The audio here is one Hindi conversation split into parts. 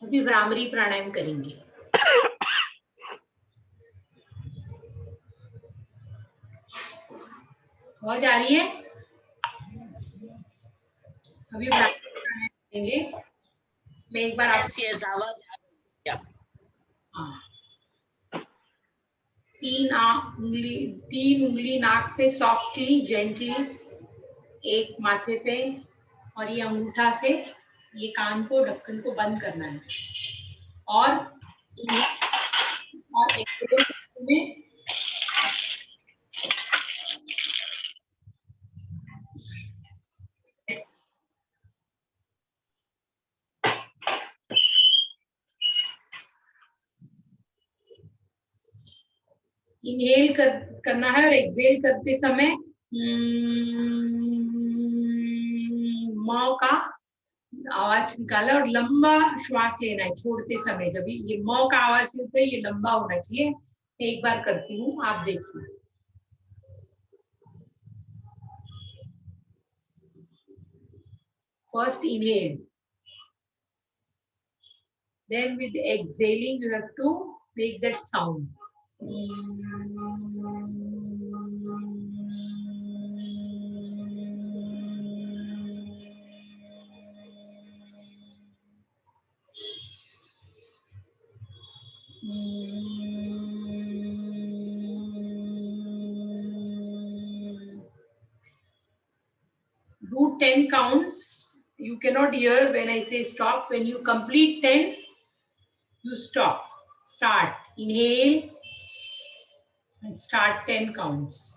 अभी भ्रामरी प्राणायाम करेंगे। आवाज आ रही है? अभी भ्रामरी प्राणायाम करेंगे। मैं एक बार आवाज हाँ, तीन उंगली नाक पे सॉफ्टली जेंटली, एक माथे पे, और ये अंगूठा से ये कान को ढक्कन को बंद करना है। और एक्सहेल में इनहेल करना है और एक्सहेल करते समय म का आवाज निकाला और लंबा श्वास लेना है छोड़ते समय। जब ये म का आवाज सुनते ये लंबा होना चाहिए। एक बार करती हूँ, आप देखिए। First inhale, then with exhaling you have to make that sound. Do 10 counts. You cannot hear when I say stop. When you complete 10, you stop. Start. Inhale and start 10 counts.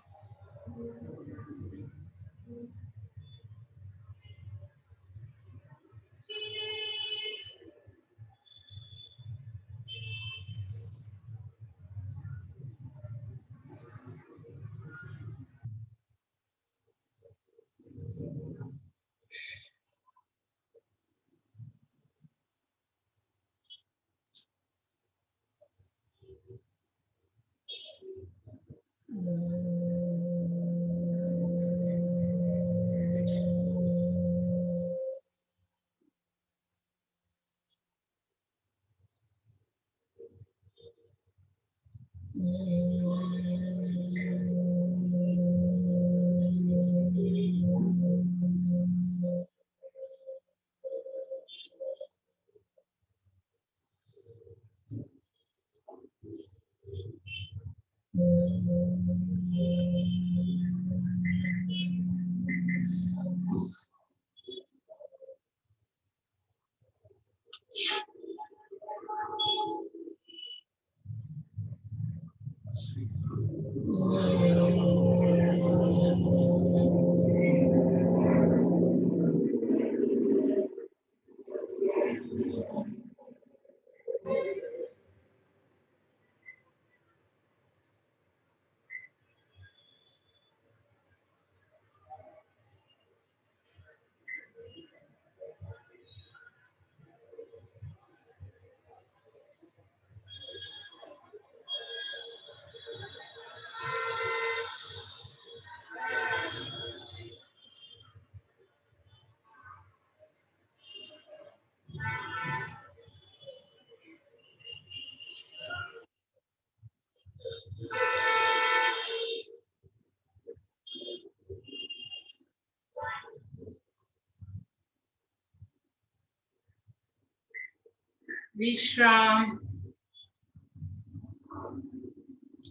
विश्राम,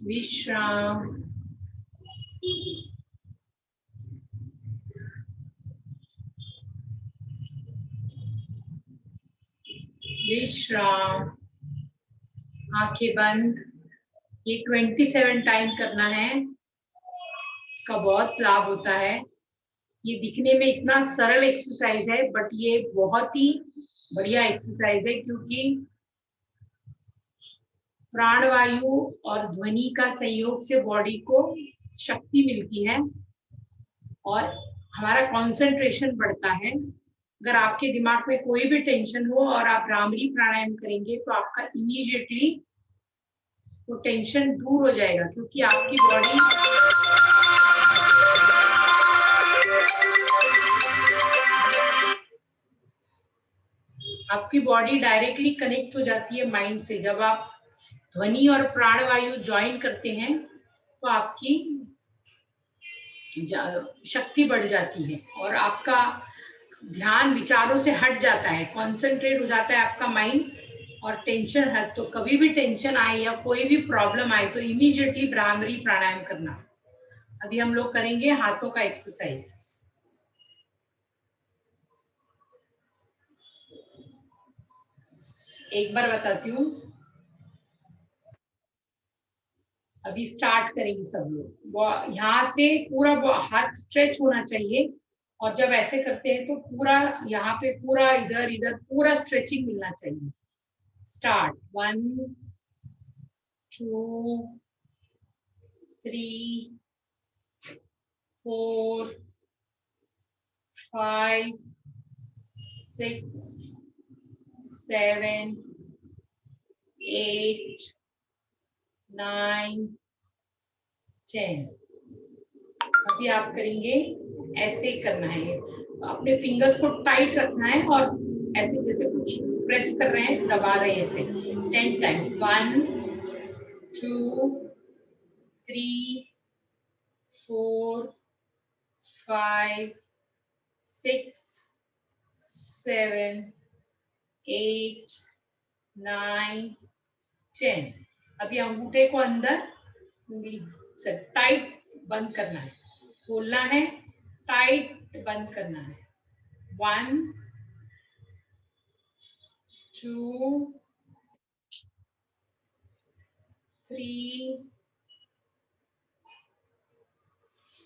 विश्राम, विश्राम। आंखें बंद। ये 27 टाइम करना है। इसका बहुत लाभ होता है। ये दिखने में इतना सरल एक्सरसाइज है, बट ये बहुत ही बढ़िया एक्सरसाइज है, क्योंकि प्राणवायु और ध्वनि का संयोग से बॉडी को शक्ति मिलती है और हमारा कंसंट्रेशन बढ़ता है। अगर आपके दिमाग में कोई भी टेंशन हो और आप भ्रामरी प्राणायाम करेंगे तो आपका इमीडिएटली वो टेंशन दूर हो जाएगा, क्योंकि आपकी बॉडी आपकी बॉडी डायरेक्टली कनेक्ट हो जाती है माइंड से। जब आप ध्वनि और प्राणवायु ज्वाइन करते हैं तो आपकी शक्ति बढ़ जाती है और आपका ध्यान विचारों से हट जाता है, कॉन्सेंट्रेट हो जाता है आपका माइंड। और टेंशन है तो कभी भी टेंशन आए या कोई भी प्रॉब्लम आए तो इमीडिएटली भ्रामरी प्राणायाम करना। अभी हम लोग करेंगे हाथों का एक्सरसाइज। एक बार बताती हूँ, अभी स्टार्ट करेंगे सब लोग। यहाँ से पूरा हाथ स्ट्रेच होना चाहिए और जब ऐसे करते हैं तो पूरा यहाँ पे पूरा इधर इधर पूरा स्ट्रेचिंग मिलना चाहिए। स्टार्ट 1 2 3 4 5 6 7 8 9 10। अभी आप करेंगे, ऐसे करना है, अपने फिंगर्स को टाइट रखना है और ऐसे जैसे कुछ प्रेस कर रहे हैं, दबा रहे हैं ऐसे 10 टाइम। 1 2 3 4 5 6 7 8 9 10। अभी अंगूठे को अंदर उंगली से टाइट बंद करना है, खोलना है, टाइट बंद करना है। 1 2 3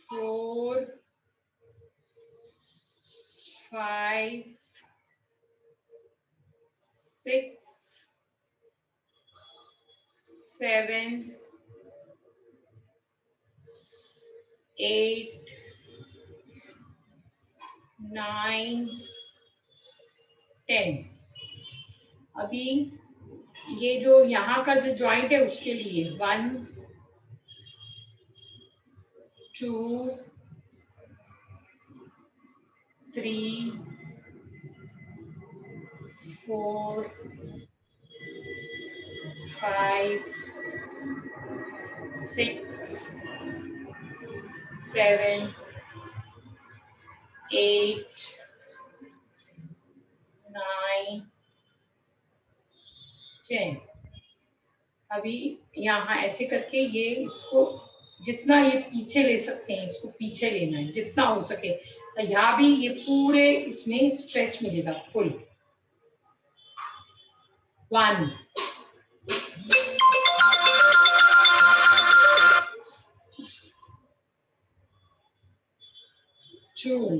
4 5 6 7 8 9 10। अभी ये जो यहाँ का जो जॉइंट है उसके लिए 1 2 3 4 5 6 7 8 9 10। अभी यहाँ ऐसे करके ये इसको जितना ये पीछे ले सकते हैं, इसको पीछे लेना है जितना हो सके। तो यहाँ भी ये पूरे इसमें स्ट्रेच मिलेगा फुल। 1 2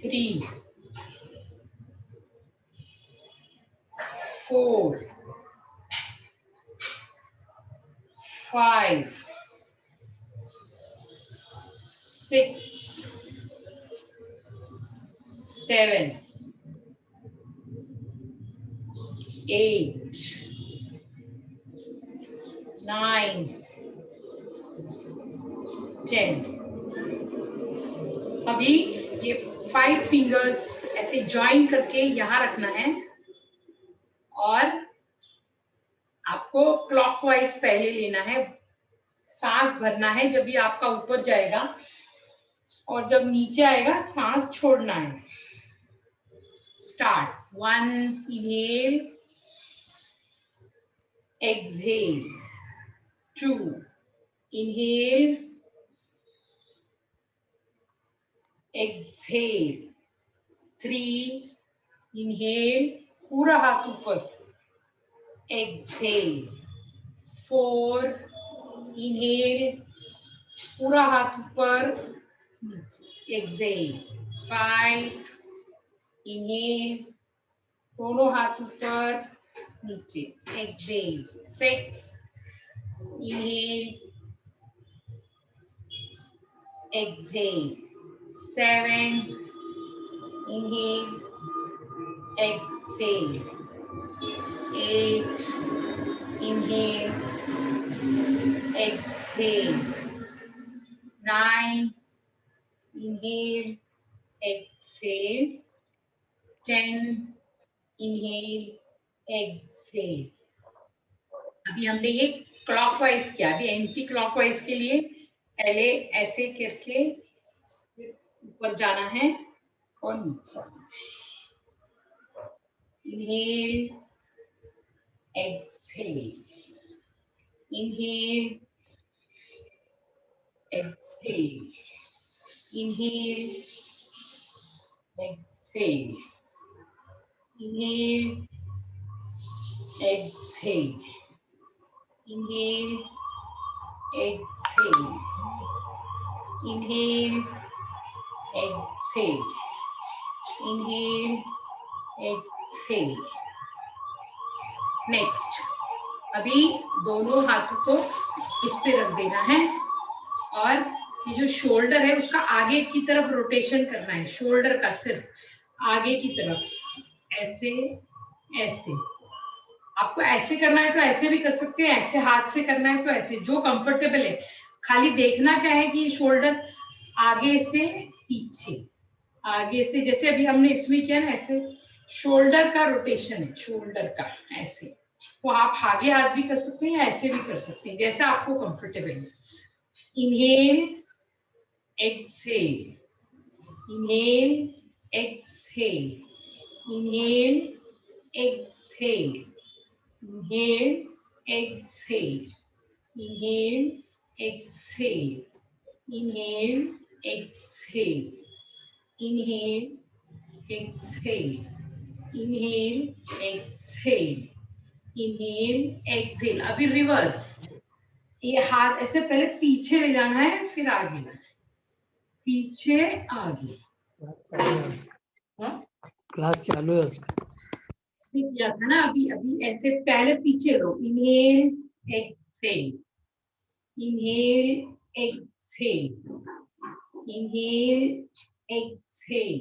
3 4 5 6 7 8 9 10। अभी ये 5 फिंगर्स ऐसे ज्वाइन करके यहाँ रखना है और आपको क्लॉकवाइज पहले लेना है। सांस भरना है जब भी आपका ऊपर जाएगा और जब नीचे आएगा सांस छोड़ना है। Start 1 inhale, exhale, 2 inhale, exhale, 3 inhale, पूरा हाथ ऊपर, exhale, 4 inhale, पूरा हाथ ऊपर, exhale, 5 inhale, दोनों हाथ ऊपर नीचे, exhale, 6 inhale, exhale, 7 inhale, exhale, 8 inhale, exhale, 9 inhale, exhale, 10 inhale exhale. अभी हमने ये क्लॉकवाइज किया, अभी एंटी क्लॉकवाइज के लिए पहले ऐसे करके ऊपर जाना है और नीचे आना है। Inhale exhale, inhale exhale, inhale exhale, inhale exhale, inhale, exhale, inhale, exhale, inhale, exhale. Next, अभी दोनों हाथों को इस पे रख देना है और ये जो शोल्डर है उसका आगे की तरफ रोटेशन करना है, शोल्डर का सिर्फ आगे की तरफ, ऐसे ऐसे। आपको ऐसे करना है तो ऐसे भी कर सकते हैं, ऐसे हाथ से करना है तो ऐसे, जो कंफर्टेबल है। खाली देखना क्या है कि शोल्डर आगे से पीछे, आगे से, जैसे अभी हमने इसमें किया ना, ऐसे शोल्डर का रोटेशन है, शोल्डर का ऐसे। तो आप आगे हाथ भी कर सकते हैं, ऐसे भी कर सकते हैं, जैसा आपको कंफर्टेबल है। Inhale exhale, inhale exhale, inhale exhale, inhale, exhale, inhale, exhale, inhale, exhale, inhale, exhale, inhale, exhale, inhale, exhale। अभी रिवर्स, ये हाथ ऐसे पहले पीछे ले जाना है, फिर आगे, पीछे आगे। क्लास चालू है उसका। किया था ना अभी, अभी ऐसे पहले पीछे लो, inhale exhale, inhale exhale, inhale exhale,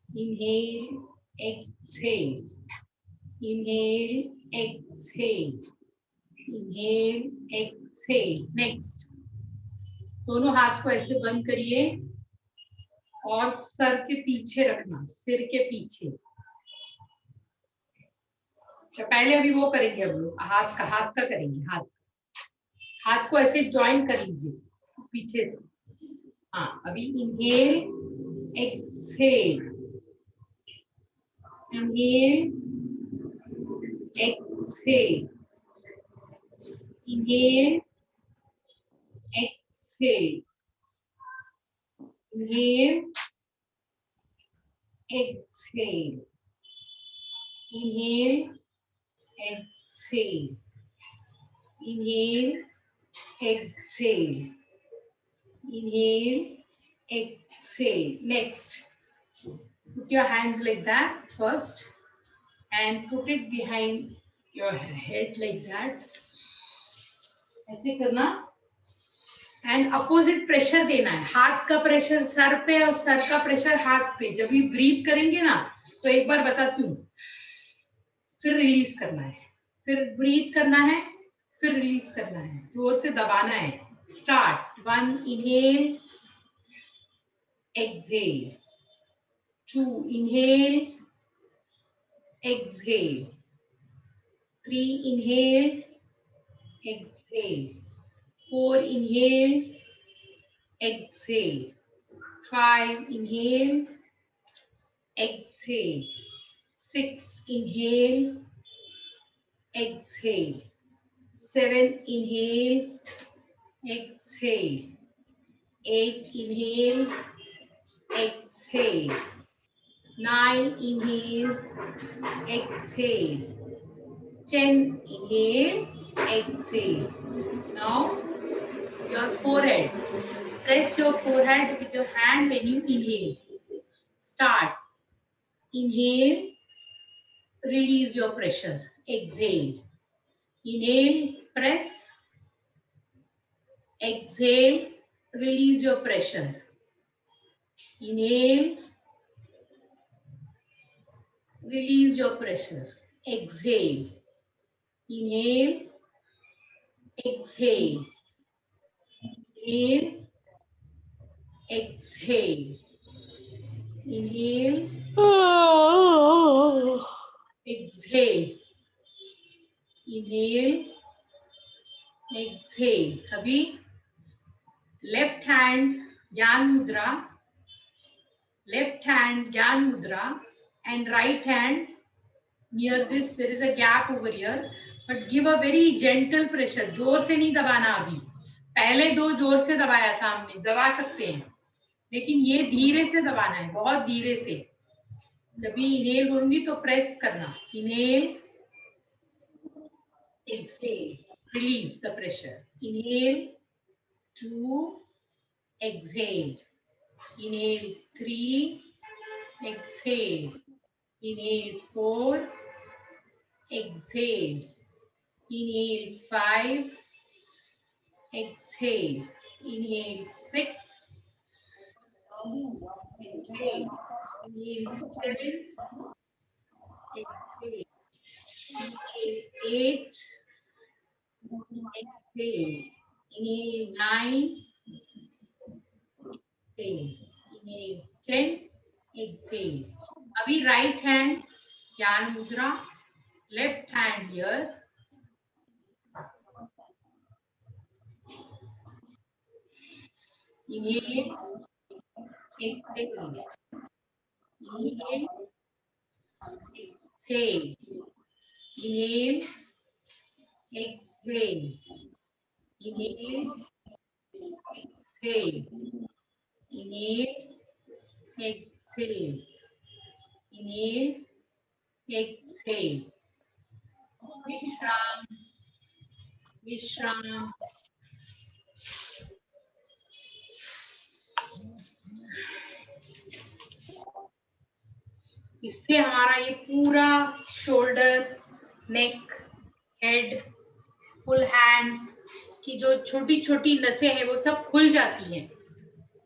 inhale exhale, inhale exhale, inhale exhale. Next, दोनों हाथ को ऐसे बंद करिए और सर के पीछे रखना, सिर के पीछे। अच्छा, पहले अभी वो करेंगे, हम लोग हाथ का करेंगे। हाथ को ऐसे ज्वाइन कर लीजिए पीछे से। हाँ, अभी inhale exhale, inhale exhale, inhale exhale, inhale exhale, inhale exhale, inhale exhale, inhale, exhale. Next, put your hands like that first and put it behind your head like that. ऐसे करना एंड अपोजिट प्रेशर देना है, हाथ का प्रेशर सर पे और सर का प्रेशर हाथ पे। जब भी ब्रीथ करेंगे ना, तो एक बार बताती हूँ, फिर रिलीज करना है, फिर ब्रीथ करना है, फिर रिलीज करना है, जोर से दबाना है। Start, 1 inhale exhale, 2 inhale exhale, 3 inhale exhale, 4 inhale exhale, 5 inhale exhale, 6 inhale exhale, 7 inhale exhale, 8 inhale exhale, 9 inhale exhale, 10 inhale exhale. Now your forehead, press your forehead with your hand when you inhale. Start, inhale, release your pressure, exhale, inhale, press, exhale, release your pressure, inhale, release your pressure, exhale, inhale, exhale, inhale, exhale, Inhale, exhale. Inhale, exhale. अभी लेफ्ट हैंड ज्ञान मुद्रा, left hand Gyan Mudra, and right hand near this. There is a gap over here, but give a very gentle pressure. जोर से नहीं दबाना अभी. पहले दो जोर से दबाया सामने, दबा सकते हैं, लेकिन ये धीरे से दबाना है, बहुत धीरे से. जब भी इनहेल बोलूंगी तो प्रेस करना. Inhale, exhale, release the pressure. Inhale, 2, exhale. Inhale, 3, exhale. Inhale, 4, exhale. Inhale, 5, exhale. Inhale, 6, exhale. Inhale, 7, exhale. Inhale, 8, exhale. Inhale, 9, exhale. Inhale, 10, exhale. अभी राइट हैंड ज्ञान मुद्रा, left hand here. Inhale, exhale. Inhale, exhale. Inhale, exhale. Inhale, exhale. Inhale, exhale. Inhale, exhale. Vishram, Vishram. इससे हमारा ये पूरा शोल्डर, नेक, हेड, फुल हैंड्स की जो छोटी छोटी नसें हैं वो सब खुल जाती हैं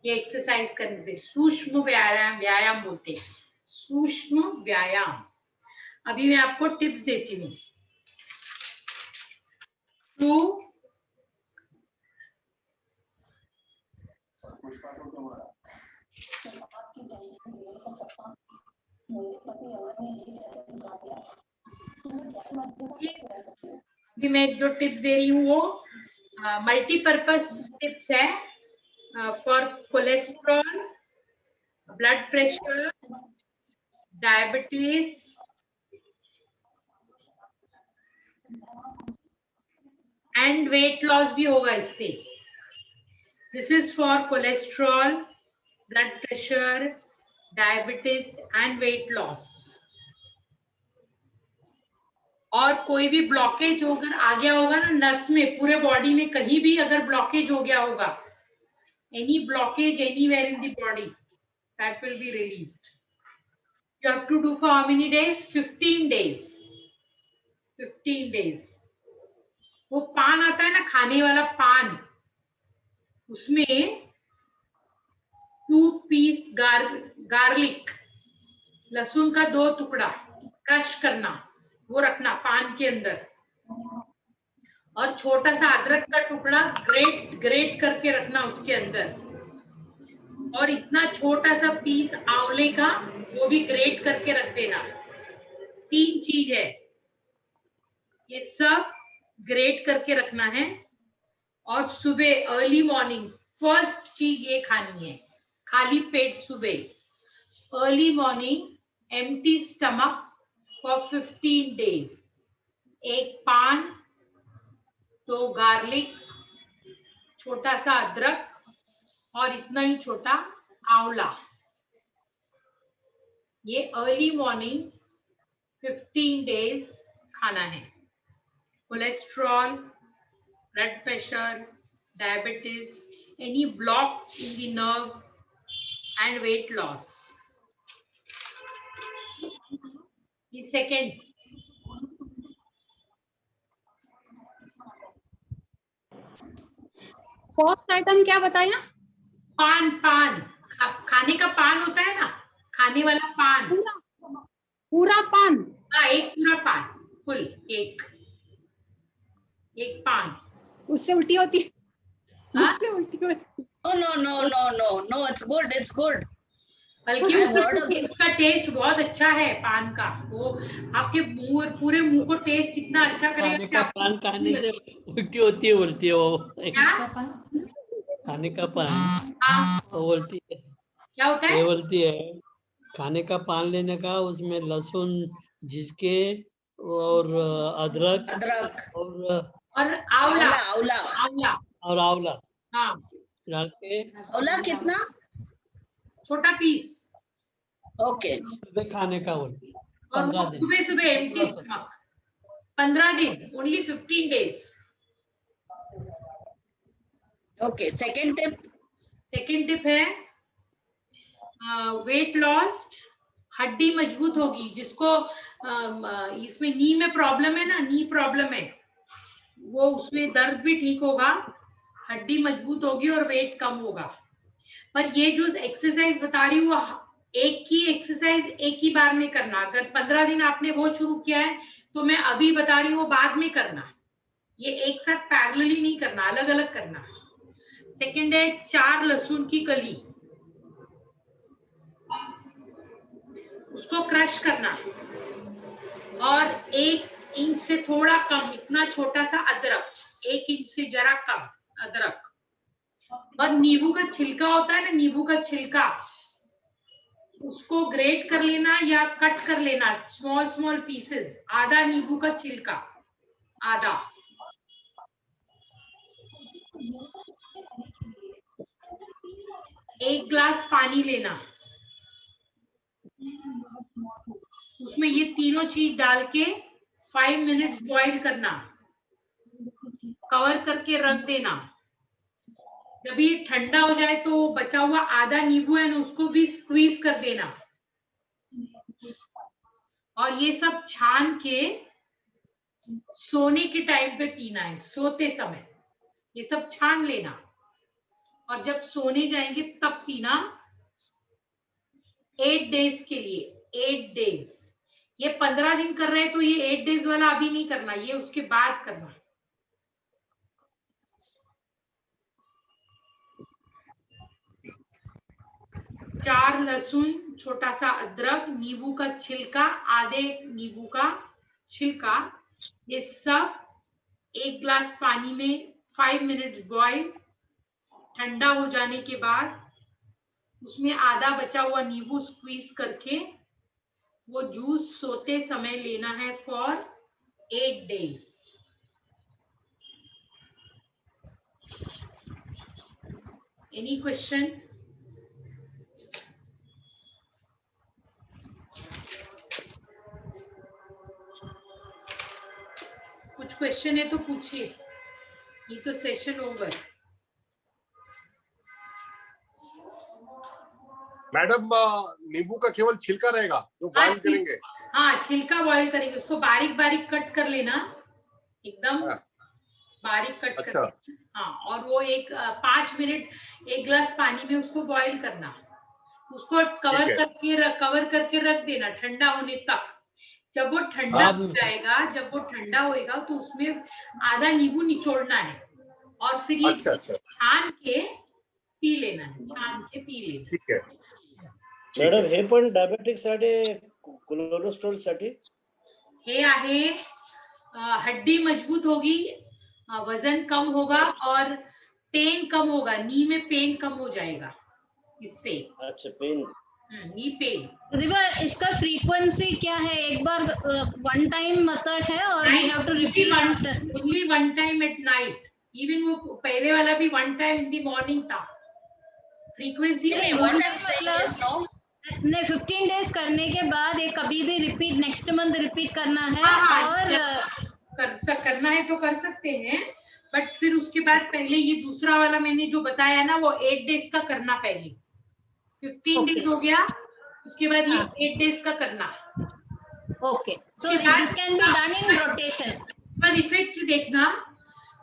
ये एक्सरसाइज करने से. सूक्ष्म व्यायाम बोलते हैं, सूक्ष्म व्यायाम. अभी मैं आपको टिप्स देती हूँ. तो अभी मैं जो टिप्स दे रही हूँ वो मल्टीपर्पज टिप्स है for cholesterol, blood pressure, diabetes, and weight loss भी होगा इससे. This is for cholesterol, blood pressure, diabetes and weight loss. और कोई भी ब्लॉकेज अगर आ गया होगा ना नस में, पूरे बॉडी में कहीं भी अगर ब्लॉकेज हो गया होगा, any blockage anywhere in the body, that will be released. You have to do for how many days? 15 days. 15 days. वो पान आता है ना, खाने वाला पान, उसमें 2 पीस गार्लिक, लहसुन का 2 टुकड़ा क्रश करना, वो रखना पान के अंदर, और छोटा सा अदरक का टुकड़ा ग्रेट करके रखना उसके अंदर, और इतना छोटा सा पीस आंवले का वो भी ग्रेट करके रख देना. 3 चीज है, ये सब ग्रेट करके रखना है. और सुबह अर्ली मॉर्निंग फर्स्ट चीज ये खानी है, खाली पेट सुबह early morning empty stomach for 15 days. 1 पान, 2 गार्लिक, छोटा सा अदरक और इतना ही छोटा आंवला. ये अर्ली मॉर्निंग 15 डेज खाना है. Cholesterol, blood pressure, diabetes, any block in the nerves and weight loss. ये सेकेंड. फर्स्ट आइटम क्या बताया? पान. खाने का पान होता है ना, खाने वाला पान. पूरा पान? हाँ, एक पूरा पान फुल, एक पान. उससे उल्टी होती है? हाँ? उससे उल्टी होती है? No, it's good. बल्कि उसका टेस्ट बहुत अच्छा है पान का। वो आपके पूरे मुंह को टेस्ट इतना अच्छा खाने करेगा का पान खाने से उल्टी होती है वो। क्या खाने का पान हाँ, वो बोलती है, क्या होता है? ये बोलती है खाने का पान लेने का, उसमें लहसुन जिसके और अदरक अदरक और आंवला आंवला आंवला आंवला और आंवला हाँ, डाल के आंवला कितना? छोटा पीस। ओके सुबह खाने का बोलती है। और 15 दिन सुबह सुबह एम्प्टी स्टमक 15 दिन, only 15 days। Okay. Second tip? Second tip है वेट लॉस, हड्डी मजबूत होगी। जिसको इसमें नी में प्रॉब्लम है ना, नी प्रॉब्लम है, वो उसमें दर्द भी ठीक होगा, हड्डी मजबूत होगी और वेट कम होगा। पर ये जो एक्सरसाइज बता रही हूँ वो एक ही एक्सरसाइज एक ही बार में करना। अगर 15 दिन आपने वो शुरू किया है तो मैं अभी बता रही हूँ वो बाद में करना। ये एक साथ पैरेलली नहीं करना, अलग अलग करना। सेकंड है 4 लहसुन की कली, उसको क्रश करना। और 1 इंच से थोड़ा कम, इतना छोटा सा अदरक, 1 इंच से जरा कम अदरक। और नींबू का छिलका होता है ना, नींबू का छिलका, उसको ग्रेट कर लेना या कट कर लेना स्मॉल स्मॉल पीसेस। आधा नींबू का छिलका, आधा। एक ग्लास पानी लेना, उसमें ये तीनों चीज डाल के 5 मिनट्स बॉईल करना, कवर करके रख देना। जब ये ठंडा हो जाए तो बचा हुआ आधा नींबू है ना, उसको भी स्क्वीज कर देना। और ये सब छान के सोने के टाइम पे पीना है, सोते समय ये सब छान लेना। और जब सोने जाएंगे तब पीना, 8 डेज के लिए। 8 डेज, ये 15 दिन कर रहे हैं तो ये 8 डेज वाला अभी नहीं करना, ये उसके बाद करना। चार लहसुन, छोटा सा अदरक, नींबू का छिलका, आधे नींबू का छिलका, ये सब 1 ग्लास पानी में 5 मिनट्स बॉईल। ठंडा हो जाने के बाद उसमें आधा बचा हुआ नींबू स्क्वीज करके वो जूस सोते समय लेना है फॉर 8 डेज। Any question? कुछ क्वेश्चन है तो पूछिए, ये तो सेशन ओवर। मैडम नींबू का केवल छिलका रहेगा जो बॉईल करेंगे? हाँ, छिलका बॉईल करेंगे, उसको बारीक बारीक कट कर लेना, एकदम बारीक कट अच्छा। कर। हाँ, और वो 5 मिनट 1 ग्लास पानी में उसको बॉईल करना, उसको कवर करके रख देना ठंडा होने तक। जब वो ठंडा हो जाएगा, जब वो ठंडा होएगा तो उसमें आधा नींबू निचोड़ना है और फिर ये छान के पी लेना है, छान के पी लेना। ठीक है मॅडम, हे पण डायबेटिक साठी, कोलेस्ट्रॉल साठी हे आहे, हड्डी मजबूत होगी, वजन कम होगा और पेन कम होगा, नी में पेन कम हो जाएगा इससे। अच्छा, पेन, नी पेन। इसका फ्रीक्वेंसी क्या है? एक बार वन टाइम मेथड है और we have to repeat only 1 time at night. Even वो पहले वाला भी 1 टाइम इन द मॉर्निंग था। फ्रीक्वेंसी नहीं, 15 डेज करने के बाद एक कभी भी रिपीट, नेक्स्ट मंथ रिपीट करना है। और करना है तो कर सकते हैं, बट फिर उसके बाद पहले ये दूसरा वाला मैंने जो बताया ना वो 8 डेज का करना। पहले 15 डेज हो गया, उसके बाद ये 8 डेज का करना। Okay, so this can be done in rotation. पर इफेक्ट देखना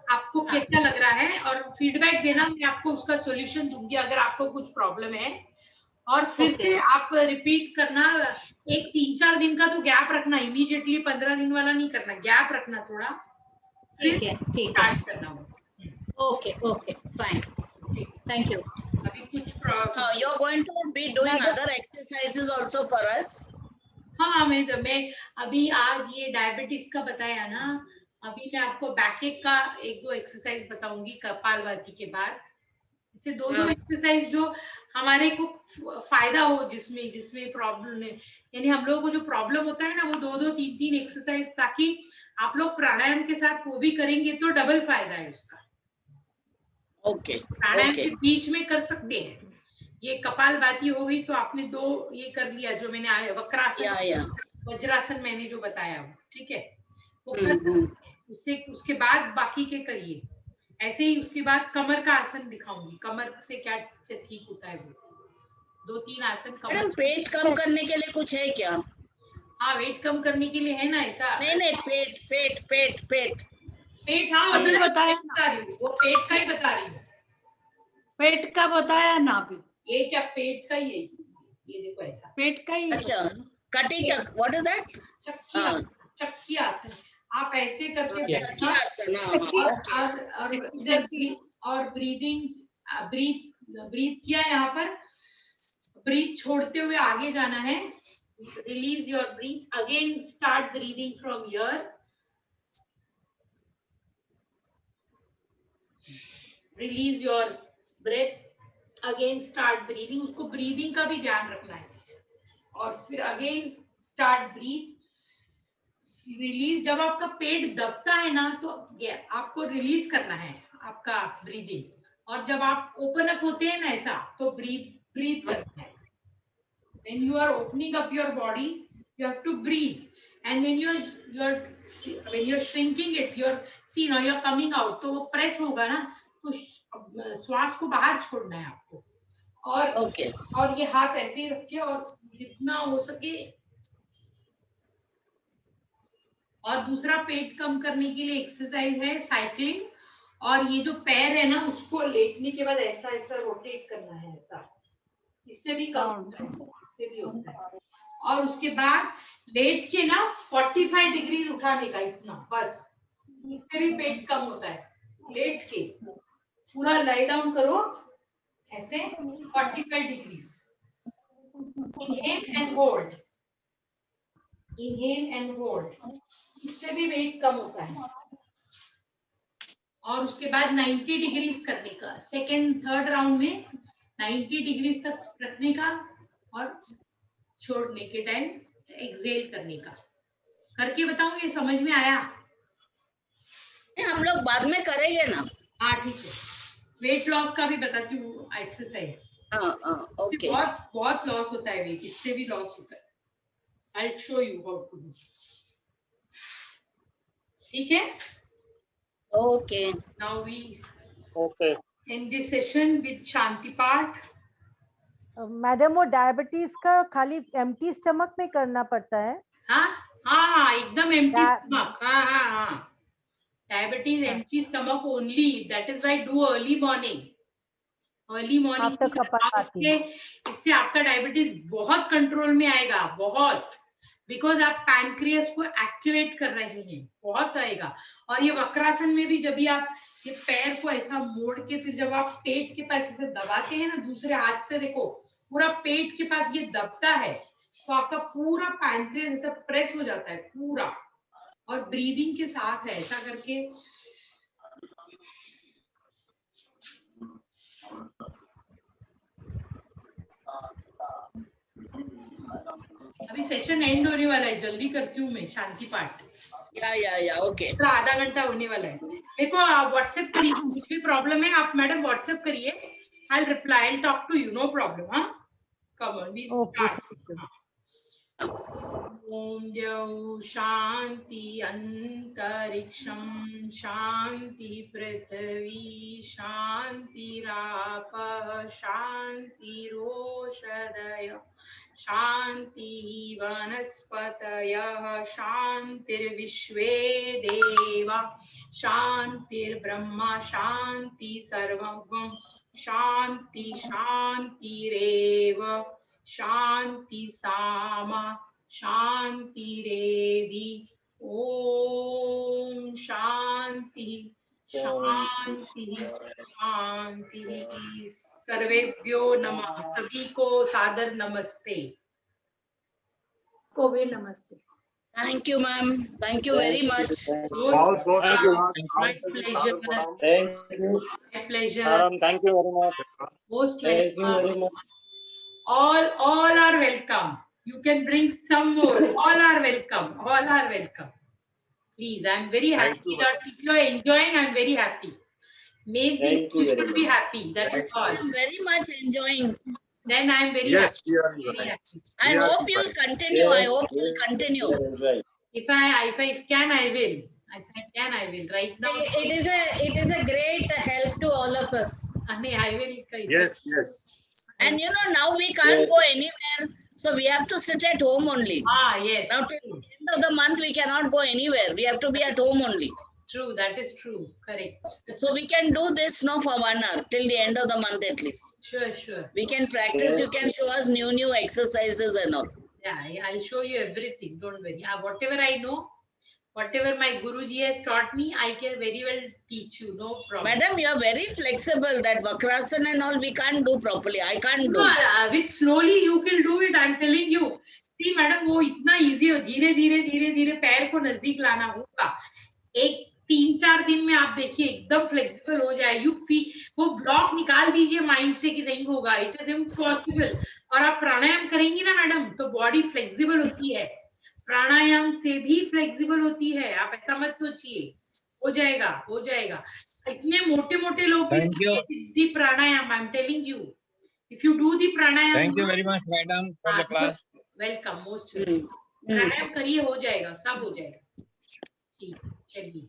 आपको कैसा लग रहा है और फीडबैक देना, मैं आपको उसका सॉल्यूशन दूंगी अगर आपको कुछ प्रॉब्लम है। और फिर से आप रिपीट करना। एक 3-4 दिन का तो गैप रखना, इमीडिएटली 15 दिन वाला नहीं करना, गैप रखना थोड़ा। ठीक है, ठीक है, करना। Okay, fine, thank you. अभी कुछ You're going to be doing other exercises also for us. हाँ, मैं अभी आज ये डायबिटीज का बताया ना, अभी मैं आपको बैक का 1-2 एक्सरसाइज बताऊंगी कपालभाति के बाद। इसे 2-2 एक्सरसाइज जो हमारे को फायदा हो, जिसमें प्रॉब्लम है, यानी हम लोगों को जो प्रॉब्लम होता है ना, वो 2-2 3-3 एक्सरसाइज, ताकि आप लोग प्राणायाम के साथ वो भी करेंगे तो डबल फायदा है उसका। ओके, प्राणायाम के बीच में कर सकते हैं। ये कपालभाति हो गई तो आपने 2 ये कर लिया, जो मैंने वक्रासन, वज्रासन मैंने जो बताया वो, ठीक है, वो कर सकते हैं। उसके बाद बाकी के करिए ऐसे ही। उसके बाद कमर का आसन दिखाऊंगी, कमर से क्या से ठीक होता है वो 2-3 आसन। मैडम पेट कम करने के लिए कुछ है क्या? हाँ, वेट कम करने के लिए है ना ऐसा। नहीं, पेट। हाँ, अभी बताया वो पेट का ही बता रही हूँ। पेट का बताया ना अभी। ये क्या पेट का ही है? ये देखो ऐसा पेट का ही। अच्छा, कटी चक, व्हाट इज दैट? चक्की आसन। आप ऐसे करके चक्की आसन। और ब्रीथ किया यहाँ पर, ब्रीथ छोड़ते हुए आगे जाना है। Release your breath, again start breathing from here. Release your breath, again start breathing. उसको ब्रीदिंग का भी ध्यान रखना है। और फिर अगेन स्टार्ट ब्रीथ, रिलीज। जब आपका पेट दबता है ना, तो आपको रिलीज करना है आपका ब्रीदिंग, और जब आप ओपन अप होते हैं ना ऐसा, तो ब्रीथ करना है। When you are opening up your body, you have to breathe, and when you're shrinking it, you're coming out, तो वो प्रेस होगा ना, तो श्वास को बाहर छोड़ना है आपको। और ये हाथ ऐसे ही रखिए, और जितना हो सके। और दूसरा पेट कम करने के लिए एक्सरसाइज है साइकिलिंग। और ये जो पैर है ना, उसको लेटने के बाद ऐसा रोटेट करना है ऐसा, इससे भी कम होता है, इससे भी होता है। और उसके बाद लेट के ना 45 डिग्री उठाने का, इतना बस, इससे भी पेट कम होता है। लेट के पूरा लाई डाउन करो ऐसे 45 degree. Inhale and hold, inhale and hold, इससे भी वेट कम होता है। और उसके बाद 90 डिग्री करने का, सेकेंड थर्ड राउंड में 90 डिग्री तक रखने का, और छोड़ने के टाइम एक्सेल करने का। करके बताऊं, ये समझ में आया? हम लोग बाद में करेंगे ना। हाँ ठीक है। वेट लॉस का भी बताती हूँ एक्सरसाइज। ओके। बहुत लॉस होता है वेट, इससे भी लॉस होता है। I'll show you how to do. ठीक है? Okay. Now we end this session with Shanti Path. Madam, वो डायबिटीज का खाली एम्प्टी स्टमक में करना पड़ता है? हाँ, एकदम एम्प्टी स्टमक। हाँ, diabetes empty stomach only, that is why do early morning. इससे आपका डायबिटीज बहुत कंट्रोल में आएगा, बहुत, बिकॉज आप पैनक्रियास को एक्टिवेट कर रहे हैं, बहुत आएगा। और ये वक्रासन में भी जब भी आप ये पैर को ऐसा मोड़ के, फिर जब आप पेट के पास ऐसे दबाते हैं ना, दूसरे हाथ से देखो, पूरा पेट के पास ये दबता है, तो आपका पूरा पैनक्रियास ऐसा प्रेस हो जाता है पूरा। और ब्रीदिंग के साथ है ऐसा करके। अभी सेशन एंड होने वाला है, जल्दी करती हूँ मैं शांति पाठ। या ओके। आधा घंटा होने वाला है। देखो आप व्हाट्सएप करिए, कुछ भी प्रॉब्लम है आप मैडम व्हाट्सएप करिए, I will reply, I will talk to you, no problem. हाँ, कम ऑन, वी स्टार्ट। ओम द्यौ शांति अंतरिक्षं शांति पृथ्वी शांतिराप शांतिरोषधय शांति वनस्पतयः शांतिर्विश्वे देवा शांतिर्ब्रह्म शांति सर्वं शांति शांतिरेव शांति सामा शांतिरेवि। ओम शांति शांति शांति। सर्वेभ्यो नमः। सभी को सादर नमस्ते। को भी नमस्ते। Thank you, ma'am. Thank you very much. बहुत बहुत Thank you. My pleasure. Thank you. My pleasure. Madam, thank you very much. Most Thank you very welcome. much. All are welcome. You can bring some more. All are welcome. All are welcome. Please, I'm very Thank happy you, that madam. if you are enjoying, I'm very happy. Maybe Thank you you very should be much. happy. That's Thank all. I'm very much enjoying. Then I'm very Yes, happy. we are Very enjoying. happy. I We are hope you'll enjoying. continue. I Yes, hope you'll yes, continue. we are enjoying. If I can, I will. If I can, I will. Right now, It is a great help to all of us. I will. Yes, yes. And you know, now we can't Yes. go anywhere. So we have to sit at home only. Yes. Now till the end of the month, we cannot go anywhere. We have to be at home only. True. That is true. Correct. So we can do this now for 1 hour till the end of the month at least. Sure, sure. We can practice. You can show us new exercises and all. Yeah, I'll show you everything. Don't worry. Whatever I know, whatever my Guruji has taught me, I can very well teach you. No problem. Madam, you are very flexible. That Vakrasana and all we can't do properly. I can't No, do. with slowly you will do it. I'm telling you. See, madam, वो इतना easy हो. धीरे-धीरे पैर को नजदीक लाना होगा. एक 3-4 दिन में आप देखिए एकदम फ्लेक्सिबल हो जाए. वो ब्लॉक निकाल दीजिए माइंड से कि नहीं होगा. It is impossible. और आप प्राणायाम करेंगी ना मैडम, तो बॉडी फ्लेक्सिबल होती है. प्राणायाम से भी फ्लेक्सिबल होती है. आप ऐसा मत सोचिए. हो जाएगा. इतने मोटे लोग भी pranayama. I am telling you. If you do the pranayam. Thank you very much, madam, for the class. Welcome, most welcome. प्राणायाम करिए, हो जाएगा, सब हो जाएगा. ठीक, चलिए.